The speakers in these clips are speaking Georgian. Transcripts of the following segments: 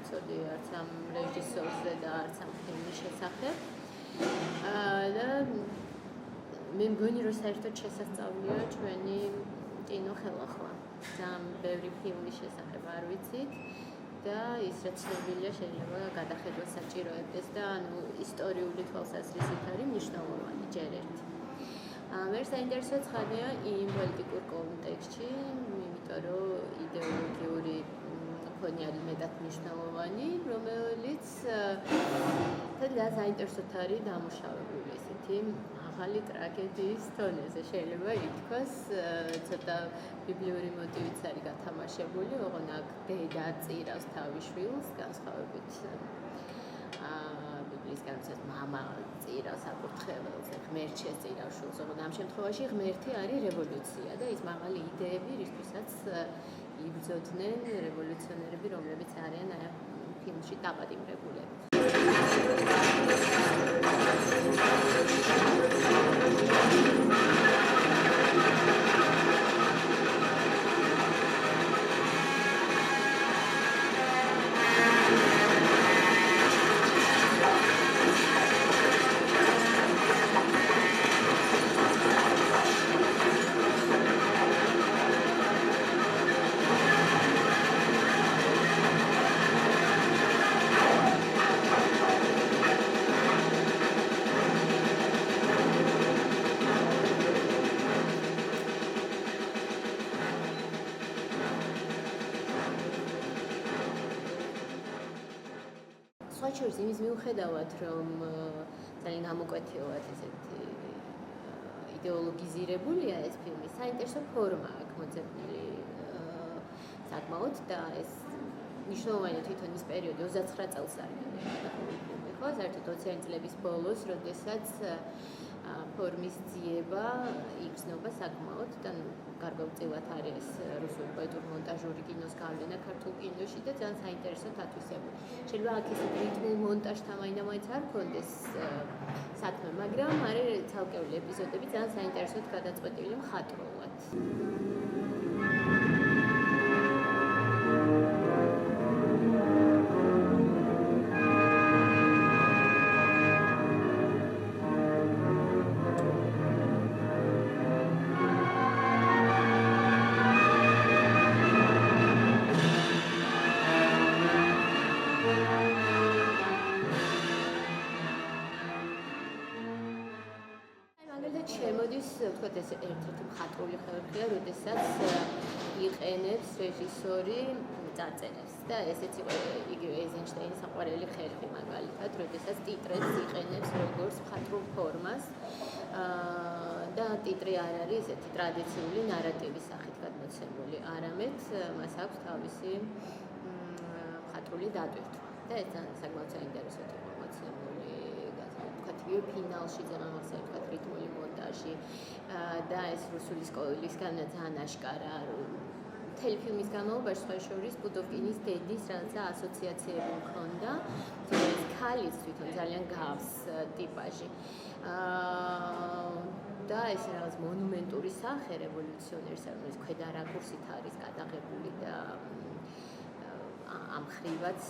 იცოდი არც ამ რეჟისორზე და არც ამ ფილმის შესახებ. და მე მგონი რომ საერთოდ შესაძლებელია ჩვენი კინო ხელახლა. ძალიან ბევრი ფილმის შესახებ არ ვიცით და ის რაც ცნობილია შეიძლება გადახედვა საჭიროებდეს და ანუ ისტორიული თვალსაზრისით არის მნიშვნელოვანი ჯერ ერთი. მე საინტერესო ცხადია იმ პოლიტიკურ კონტექსტში, იმიტომ რომ იდეოლოგიური ფონი არის მეტად მნიშვნელოვანი, რომელიც და საინტერესოდ არის დამუშავებული ესეთი ახალი ტრაგედიის დონეზე. შეიძლება ითქვას, ცოტა ბიბლიური მოტივიც არის გათამაშებული, ოღონდ აქ დედა წირავს თავის შვილს, განსხვავებით ბიბლიის განმცემლად მამა წირავს აკურთხეველს, ღმერთს შეწირავს შვილს, ოღონდ ამ შემთხვევაში ღმერთი არის რევოლუცია და ის მაღალი იდეები, რისთვისაც იბრძოდნენ რევოლუციონერები, რომლებიც არიან ფილმში დაპატიმრებულები. სხვაჩვენს იმის მიუხედავად, რომ ძალიან ამოკვეთილად ესეთი იდეოლოგიზირებულია ეს ფილმი, საინტერესო ფორმა აქვს მოძებნილი საკმაოდ და ეს მნიშვნელოვანია თვითონ ის პერიოდი 29 წელს არის ფილმი, ხო? საერთოდ 20-იანი წლების ბოლოს, როდესაც ფორმის ძიება იგრძნობა საკმაოდ და გარკვეულწილად არის რუსული პოეტურ-მონტაჟური კინოს გავლენა ქართულ კინოში და ძალიან საინტერესო თათვისებული. შეიძლება აქ ეს რიტმულ მონტაჟთან მაინც არ ქონდეს საქმე, მაგრამ არის ცალკეული ეპიზოდები ძალიან საინტერესოდ გადაწყვეტილი მხატვრულად. შემოდის, ვთქვათ, ეს ერთ-ერთი მხატვრული ხერხია, როდესაც იყენებს რეჟისორი წარწერებს და ესეც იყო იგივე ეიზენშტეინის საყვარელი ხერხი მაგალითად, როდესაც ტიტრებს იყენებს როგორც მხატვრულ ფორმას და ტიტრი არ არის ესეთი ტრადიციული ნარატივის სახით გადმოცემული, არამედ მას აქვს თავისი მხატვრული დატვირთვა და ეს საკმაოდ საინტერესოდ იყო მოცემული. ფინალში ძალიან ახსენებთ რიტმული მონტაჟი და ეს რუსული სკოლისგან ძალიან აშკარა მთელი ფილმის განმავლობაში სხვა შორის პუტოვკინის დედის რაღაცა ასოციაციები მქონდა ეს ქალის თვითონ ძალიან გავს ტიპაჟი და ეს რაღაც მონუმენტური სახე რევოლუციონერის რომელიც ქვედა რაკურსით არის გადაღებული და ამ ხრივაც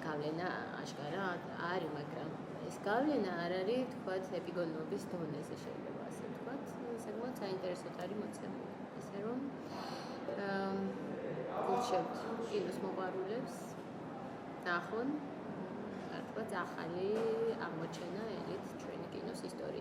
გავლენა აშკარა არის, მაგრამ ეს გავლენა არ არის, თქვათ, ეპიგონობის დონეზე შეიძლება ასე თქვათ. საკმაოდ საინტერესოდ არის მოცემული. ესე რომ გულშევთ კინოს მოყვარულებს ნახონ, თქვათ, ახალი აღმოჩენა ელით ჩვენი კინოს ისტორიაში.